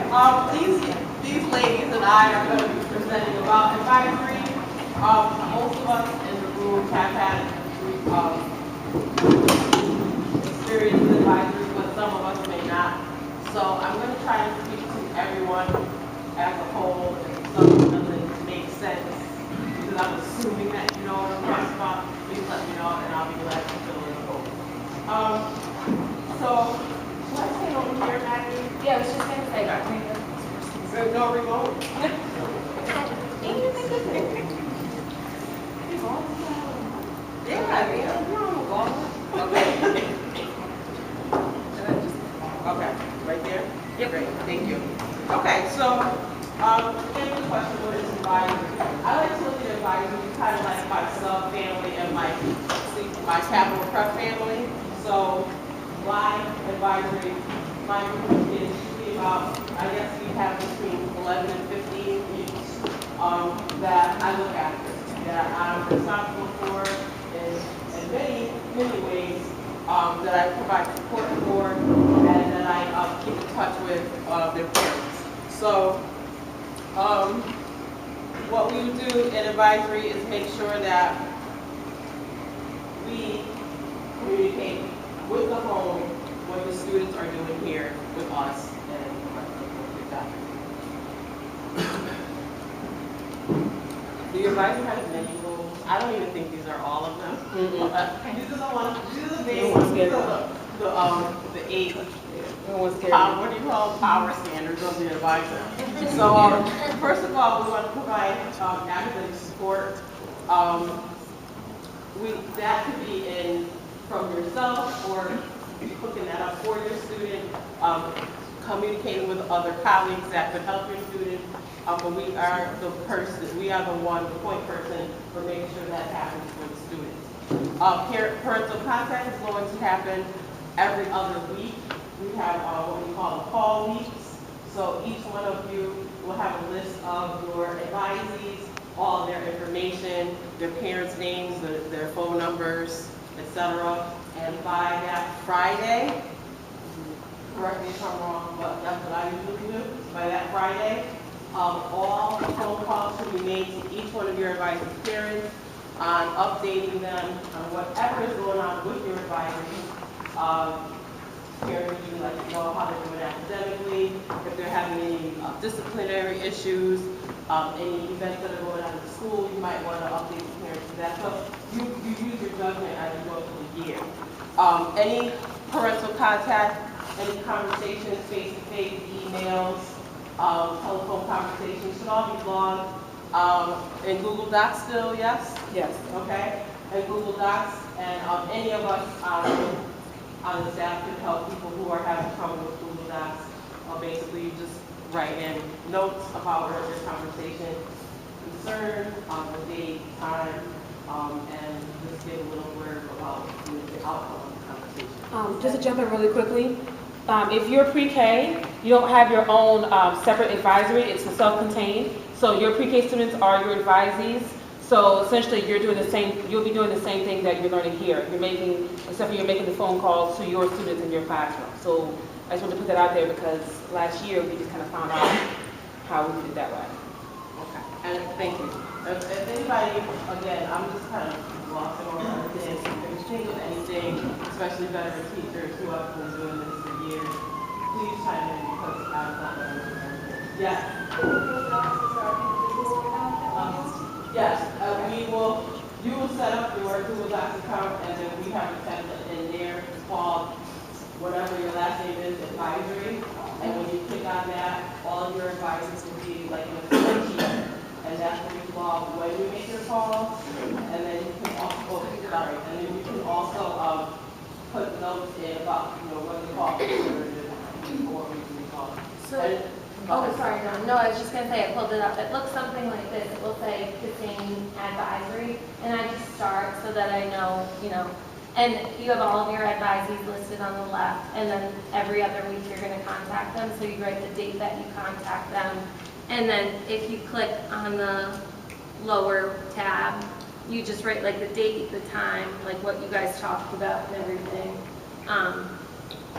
These ladies and I are going to be presenting about advisory. Most of us in the room have had experience with advisory, but some of us may not. So I'm going to try to speak to everyone as a whole. If something doesn't make sense, because I'm assuming that you know what I'm talking about, please let me know, and I'll be glad to fill in the hole. So, should I stand over here, Maggie? Yeah, I was just going to say that. No remote? Yeah, okay. Okay, right there? Yep. Great, thank you. Okay, so, here's the question, what is advisory? I like to look at advisory kind of like my sub-family and my capital prep family. So, why advisory? My group is usually about, I guess we have between 11 and 15 each that I look after, that I'm responsible for in many, many ways, that I provide support for, and that I keep in touch with their parents. So, what we do in advisory is make sure that we communicate with the home what the students are doing here with us and the rest of the The advisor has many roles. I don't even think these are all of them. These are the ones. These are the main ones. These are the 8. What do you call power standards of the advisor? So first of all, we want to provide academic support. That could be from yourself or hooking that up for your student, communicating with other colleagues that could help your student. But we are the point person for making sure that happens for the students. Parental contact is going to happen every other week. We have what we call the call weeks. So each one of you will have a list of your advisees, all their information, their parents' names, their phone numbers, etc. And by that Friday, correct me if I'm wrong, but that's what I usually do. By that Friday, all phone calls will be made to each one of your advisor's parents on updating them on whatever is going on with your advisors. Parents usually like to know how they're doing academically, if they're having any disciplinary issues, any events that are going on in the school, you might want to update the parents to that. So you use your judgment as you go through the year. Any parental contact, any conversations, face-to-face, emails, telephone conversations should all be logged in Google Docs still, yes? Yes. Okay, in Google Docs, and any of us on the staff can help people who are having trouble with Google Docs. Basically, you just write in notes about your conversation, concern, the date, time, and just give a little word about the outcome of the conversation. Just to jump in really quickly, if you're pre-K, you don't have your own separate advisory. It's self-contained. So your pre-K students are your advisees. So essentially, you'll be doing the same thing that you're learning here. Except for you're making the phone calls to your students in your classroom. So I just wanted to put that out there because last year we just kind of found out how we did it that way. Okay, and thank you. If anybody, again, I'm just kind of glossing over this. If you think of anything, especially veteran teachers who have been doing this for years, please chime in because I'm not going to remember. Yes. Yes, you will set up your Google Docs account, and then we have a template in there called whatever your last name is, advisory. And when you click on that, all of your advisors will be like in a spreadsheet, and that's where you log when you make your calls. And then you can also, put notes in about what the call is before we can call. Sorry, no, I was just going to say, I pulled it up. It looks something like this. It will say Kissing Advisory, and I just start so that I know, and you have all of your advisees listed on the left, and then every other week you're going to contact them, so you write the date that you contact them, and then if you click on the lower tab, you just write like the date, the time, like what you guys talked about and everything.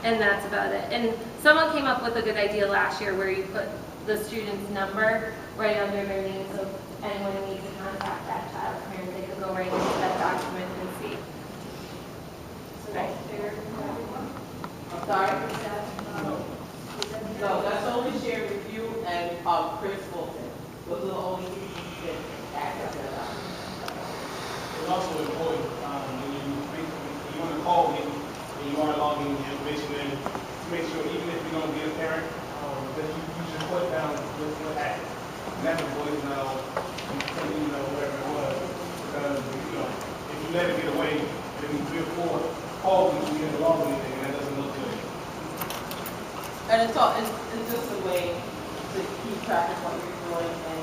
And that's about it. And someone came up with a good idea last year where you put the student's number right under their name, so if anyone needs to contact that child's parent, they could go right into that document and see. I'm sorry? No, that's only shared with you and Chris Fulton. Those are the only people who can access that document. It's also important when you want to call me and you are logging the information in to make sure even if you don't get a parent, that you just put down what happened. And that's a voicemail, whatever it was. Because if you let it get away, then 3 or 4 calls you get along with anything, and that doesn't look good. And it's just a way to keep track of what you're doing and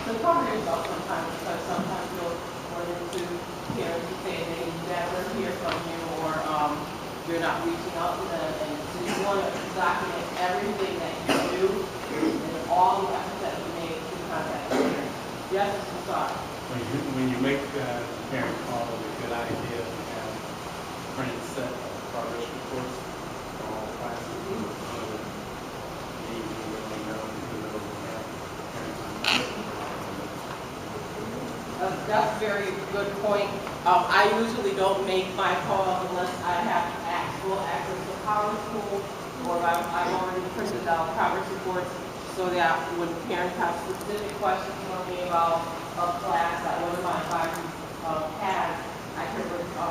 to cover yourself sometimes, because sometimes you'll run into parents who say they never hear from you or you're not reaching out to them, and so you want to document everything that you do and all the efforts that you make to contact the parent. Yes, I'm sorry. When you make the parent call, it's a good idea to have a printed set of progress reports for all classes. That's a very good point. I usually don't make my calls unless I have actual access to Power School, or I've already printed out progress reports so that when parents have specific questions for me about a class that one of my advisors has, I can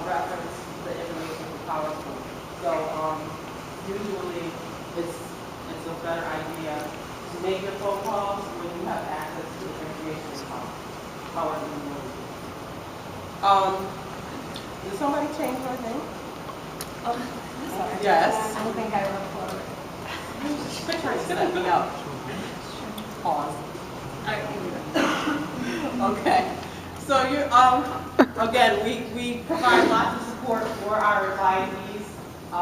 reference the information from Power School. So usually it's a better idea to make your phone calls when you have access to the information from Power School. Did somebody change my name? Oh, sorry. Yes. I don't think I looked forward. Trying to set me up. Pause. Okay. So you again, we provide lots of support for our advisees. I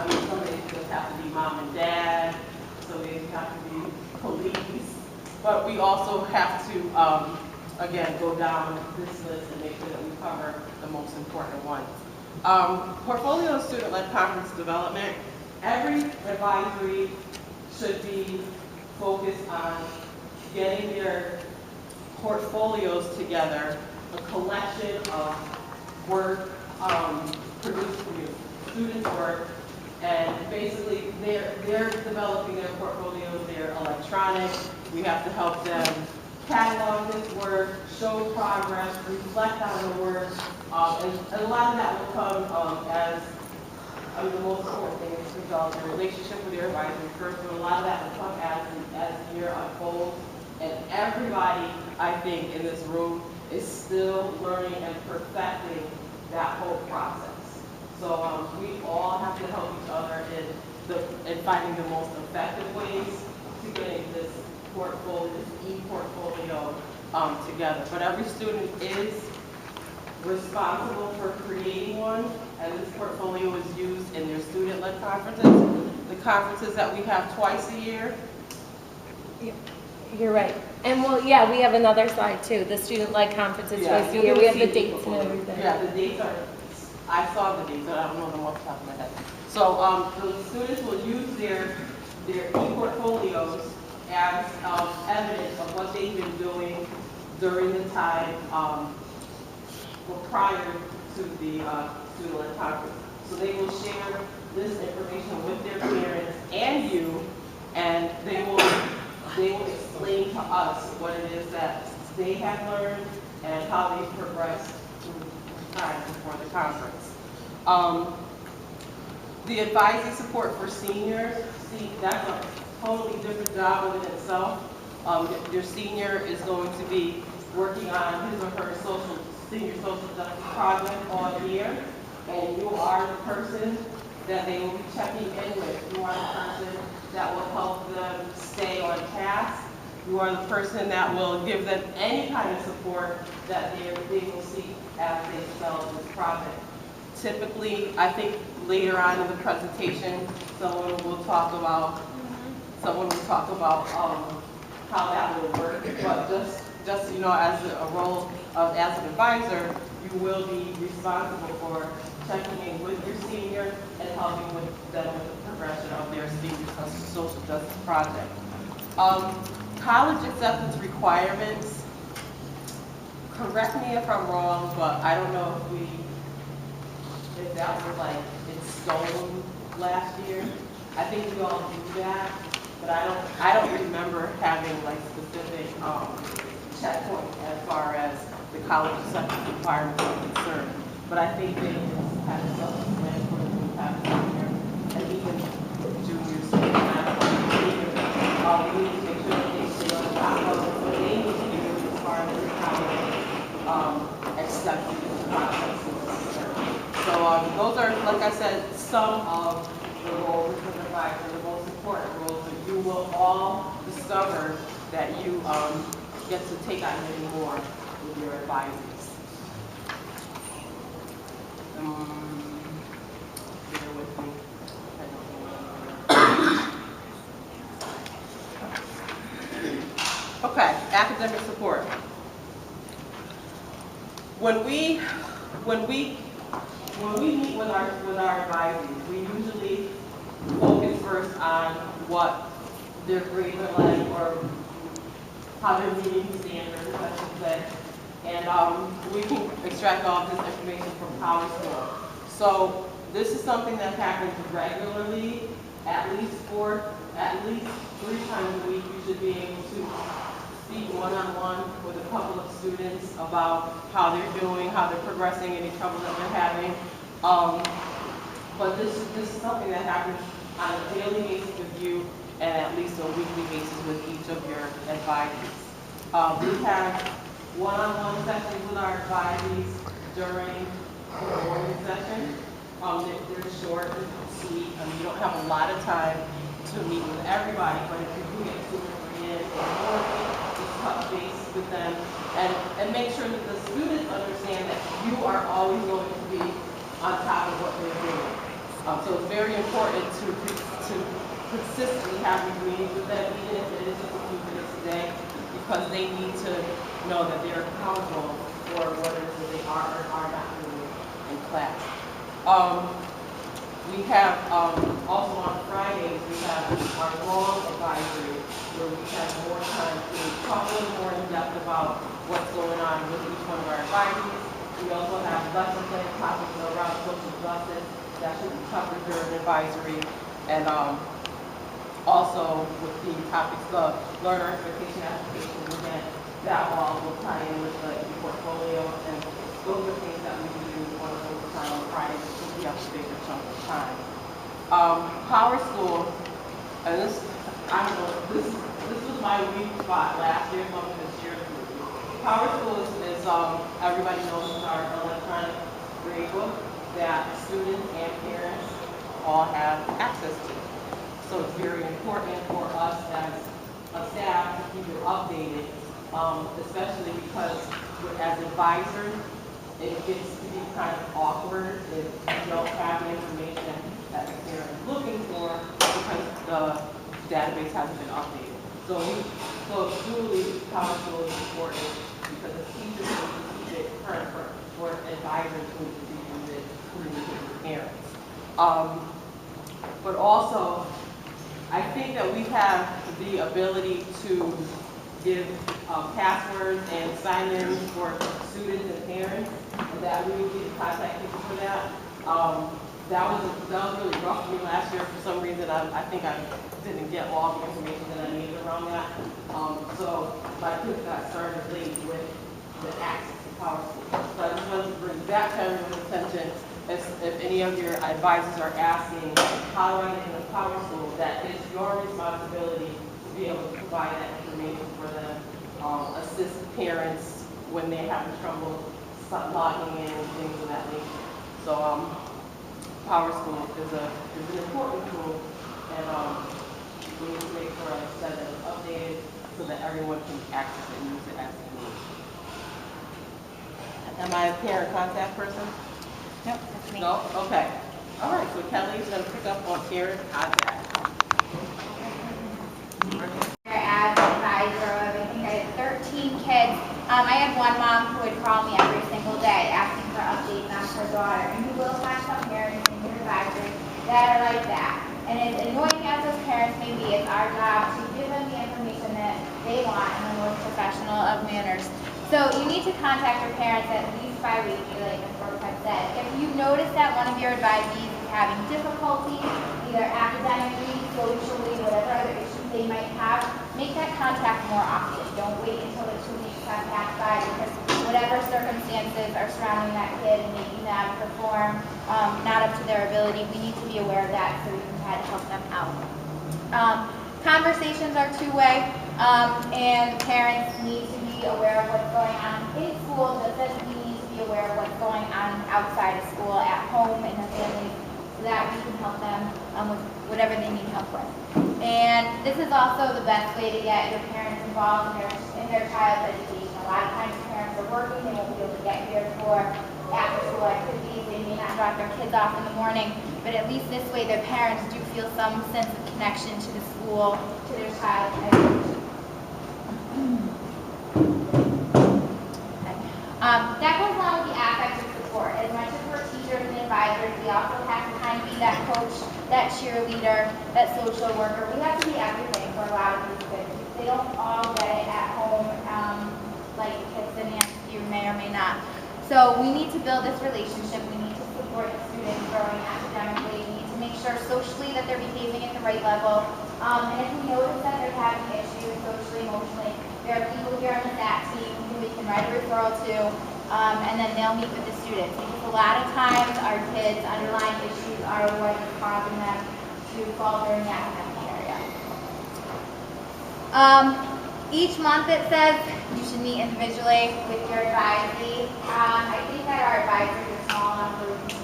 mean, some days just have to be mom and dad, some days you have to be police, but we also have to again go down this list and make sure that we cover the most important ones. Portfolio student-led conference development. Every advisory should be focused on getting their portfolios together, a collection of work produced from your students' work, and basically they're developing their portfolios. They're electronic. We have to help them catalog this work, show progress, reflect on the work, and a lot of that will come as the most important thing is to develop a relationship with your advisor first, but a lot of that will come as the year unfolds. And everybody, I think, in this room is still learning and perfecting that whole process. So we all have to help each other in finding the most effective ways to getting this portfolio, this e-portfolio together. But every student is responsible for creating one, and this portfolio is used in their student-led conferences, the conferences that we have twice a year. You're right. And we have another slide too, the student-led conferences twice a year. We have the dates and everything. Yeah, the dates are, I saw the dates, but I don't know them off the top of my head. So the students will use their e-portfolios as evidence of what they've been doing during the time prior to the student-led conference. So they will share this information with their parents and you, and they will explain to us what it is that they have learned and how they've progressed through time before the conference. The advising support for seniors, that's a totally different job within itself. Your senior is going to be working on his or her senior social justice project all year, and you are the person that they will be checking in with. You are the person that will help them stay on task. You are the person that will give them any kind of support that they will seek as they develop this project. Typically, I think later on in the presentation, someone will talk about how that will work. But just as a role as an advisor, you will be responsible for checking in with your senior and helping with them with the progression of their senior social justice project. College acceptance requirements, correct me if I'm wrong, but I don't know if that was like it's stone last year. I think we all do that, but I don't remember having like specific checkpoints as far as the college acceptance requirements are concerned. But I think they just have self-explanatory for the new past year and even juniors. We need to make sure that they stay on top of what they need to do as far as the college acceptance process is concerned. So those are, like I said, some of the roles of the advisor, the most important roles that you will all discover that you get to take on many more with your advisors. Bear with me. Okay, academic support. When we meet with our advisors, we usually focus first on what their grades are like, or how they're meeting standards, I should say. And we can extract all of this information from Power School. So this is something that happens regularly, at least 3 times a week. You should be able to speak one-on-one with a couple of students about how they're doing, how they're progressing, any trouble that they're having. But this is something that happens on a daily basis with you and at least a weekly basis with each of your advisors. We have one-on-one sessions with our advisors during the morning session. They're short and sweet. You don't have a lot of time to meet with everybody, but if you do get 2 or 3 in the morning, just touch base with them and make sure that the students understand that you are always going to be on top of what they're doing. So it's very important to consistently have these meetings with them, even if it is just a few minutes a day, because they need to know that they're accountable for what it is that they are or are not doing in class. We have also on Fridays, we have our long advisory, where we have more time to talk a little more in depth about what's going on with each one of our advisors. We also have lesson plan topics around social justice that should be covered during advisory, and also with the topics of learner expectation application, again, that all will tie in with the portfolio, and those are things that we do on overtime on Friday, because we have to take a chunk of time. Power School, and this, I don't know, this was my weak spot last year, so I'm going to share it with you. Power School is everybody knows, is our electronic grade book that students and parents all have access to. So it's very important for us as a staff to keep it updated, especially because as advisors, it gets to be kind of awkward if you don't have the information that the parent is looking for because the database hasn't been updated. So truly, Power School is important because the teachers need to keep it current for advisors who need to be communicating with parents. But also, I think that we have the ability to give passwords and sign-ins for students and parents, and that we would be the contact people for that. That was really rough for me last year. For some reason, I think I didn't get all the information that I needed around that. So my kids got started late with the access to Power School. So I just wanted to bring that to everyone's attention. If any of your advisors are asking, how do I get into Power School, that is your responsibility to be able to provide that information for them, assist parents when they're having trouble logging in and things of that nature. So Power School is an important tool, and we need to make sure that it's updated so that everyone can access it and use it as they need. Am I a parent contact person? Nope, that's me. No? Okay. All right, so Kelly's going to pick up on parent contact. As advisor of, I think I had 13 kids. I had one mom who would call me every single day asking for updates on her daughter. And you will have some parents in your advisory that are like that. And as annoying as those parents may be, it's our job to give them the information that they want in the most professional of manners. So you need to contact your parents at least bi-weekly, like Ms. Brooks had said. If you notice that one of your advisees is having difficulty, either academically, socially, whatever other issues they might have, make that contact more often. Don't wait until the 2 weeks have passed by, because whatever circumstances are surrounding that kid and making them perform not up to their ability, we need to be aware of that so we can try to help them out. Conversations are two-way, and parents need to be aware of what's going on in school, just as we need to be aware of what's going on outside of school, at home, in their families, so that we can help them with whatever they need help with. And this is also the best way to get your parents involved in their child's education. A lot of times parents are working, they won't be able to get here for after-school activities, they may not drop their kids off in the morning, but at least this way their parents do feel some sense of connection to the school, to their child's education. That goes along with the affective support. As much as we're teachers and advisors, we also have to kind of be that coach, that cheerleader, that social worker. We have to be everything for a lot of these kids. They don't all get it at home, like kids in you may or may not. So we need to build this relationship. We need to support the students growing academically. We need to make sure socially that they're behaving at the right level. And if we notice that they're having issues socially, emotionally, there are people here on the SAT team who we can write a referral to, and then they'll meet with the students. Because a lot of times our kids' underlying issues are what is causing them to falter in the academic area. Each month it says you should meet individually with your advisee. I think that our advisories are small enough where we can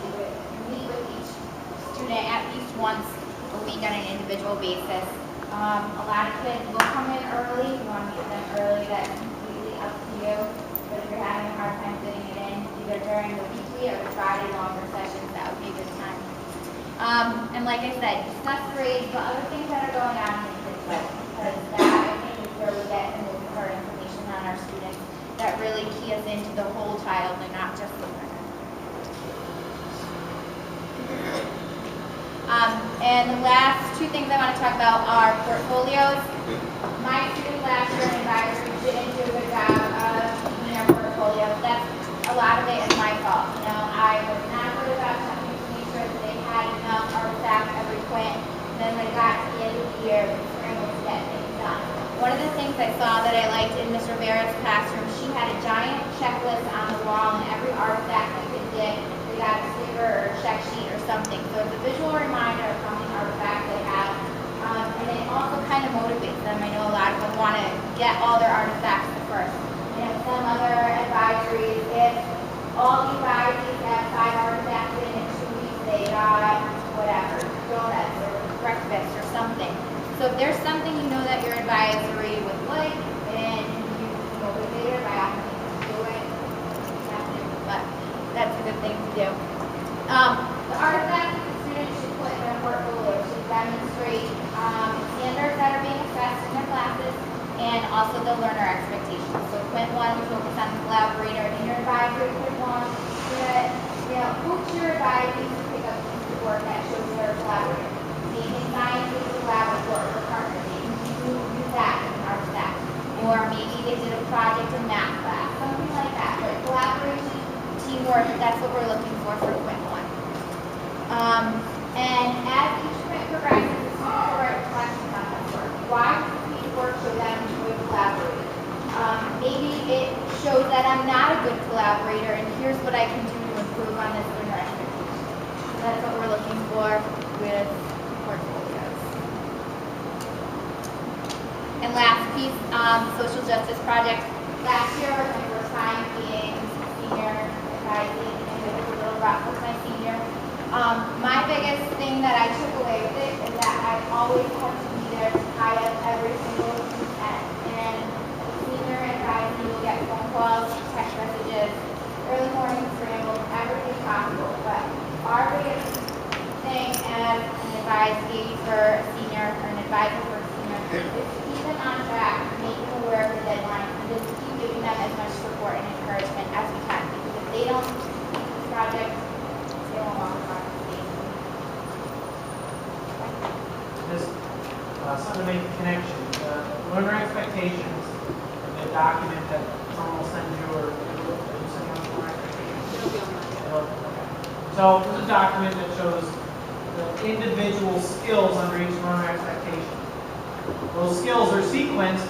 meet with each student at least once a week on an individual basis. A lot of kids will come in early. You want to meet them early. That's completely up to you. But if you're having a hard time fitting it in, either during the weekly or the Friday longer sessions, that would be a good time. And like I said, discuss grades, but other things that are going on in the kids' life, because that I think is where we get the most current information on our students that really key us into the whole child and not just the learner. And the last two things I want to talk about are portfolios. My student last year in advisory didn't do a good job of keeping their portfolios. That's a lot of it is my fault. You know, I was not good about checking to make sure that they had enough artifacts every quint. And then when it got to the end of the year, we were able to get things done. One of the things I saw that I liked in Ms. Rivera's classroom, she had a giant checklist on the wall, and every artifact you could dig, they got a sticker or a check sheet or something. So it's a visual reminder of how many artifacts they have. And it also kind of motivates them. I know a lot of them want to get all their artifacts first. And some other advisories, if all the advisories have 5 artifacts in 2 weeks, they got whatever, donuts or breakfast or something. So if there's something you know that your advisory would like, and you motivate it by asking them to do it, but that's a good thing to do. The artifacts that the students should put in their portfolio should demonstrate standards that are being assessed in their classes and also the learner expectations. So Quint 1, we focus on the collaborator in your advisory. Quint 1, coach your advisories to pick up pieces of work that shows their collaborator. Maybe science is a laboratory or partner. They can use that as an artifact. Or maybe they did a project in math class, something like that. But collaboration, teamwork, that's what we're looking for Quint 1. And as each Quint progresses, the students will write reflections on this work. Why does this piece of work show that I'm enjoy collaborating? Maybe it shows that I'm not a good collaborator, and here's what I can do to improve on this learner expectation. So that's what we're looking for with portfolios. And last piece, social justice project. Last year was my first time being senior advising, and it was a little rough with my senior. My biggest thing that I took away with it is that I always have to be there to tie up every single loose end. And the senior advising will get phone calls, text messages, early morning scrambles, everything possible. But our biggest thing as an advisee for a senior or an advisor for a senior is to keep them on track, make them aware of the deadline, and just keep giving them as much support and encouragement as we can. Because if they don't complete this project, connection. Learner expectations, the document that someone will send you, or are you sending out learner expectations? Okay. So there's a document that shows the individual skills under each learner expectation. Those skills are sequenced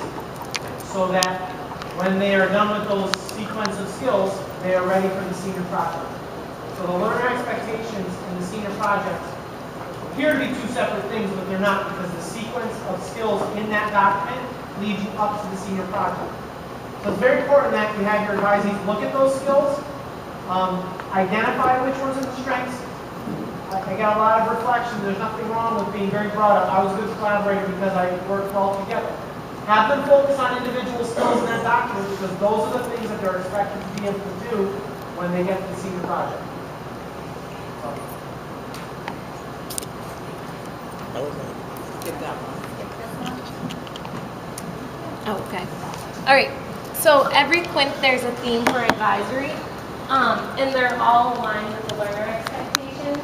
so that when they are done with those sequence of skills, they are ready for the senior project. So the learner expectations and the senior project appear to be two separate things, but they're not, because the sequence of skills in that document leads you up to the senior project. So it's very important that you have your advisees look at those skills, identify which ones are the strengths. I got a lot of reflection. There's nothing wrong with being very broad. I was a good collaborator because I worked well together. Have them focus on individual skills in that document, because those are the things that they're expected to be able to do when they get to the senior project. Oh, okay. All right. So every quint there's a theme for advisory, and they're all aligned with the learner expectations.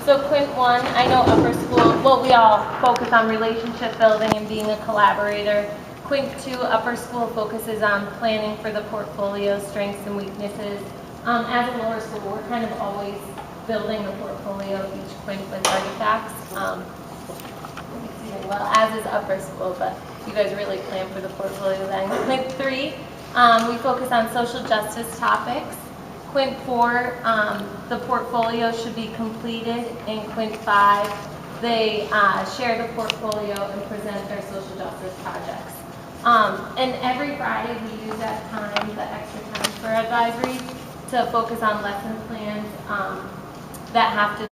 So quint 1, I know upper school, well, we all focus on relationship building and being a collaborator. Quint 2, upper school focuses on planning for the portfolio, strengths and weaknesses. As a lower school, we're kind of always building the portfolio of each quint with artifacts. Well, as is upper school, but you guys really plan for the portfolio then. Quint 3, we focus on social justice topics. Quint 4, the portfolio should be completed. In Quint 5, they share the portfolio and present their social justice projects. And every Friday we use that time, the extra time for advisory, to focus on lesson plans that have to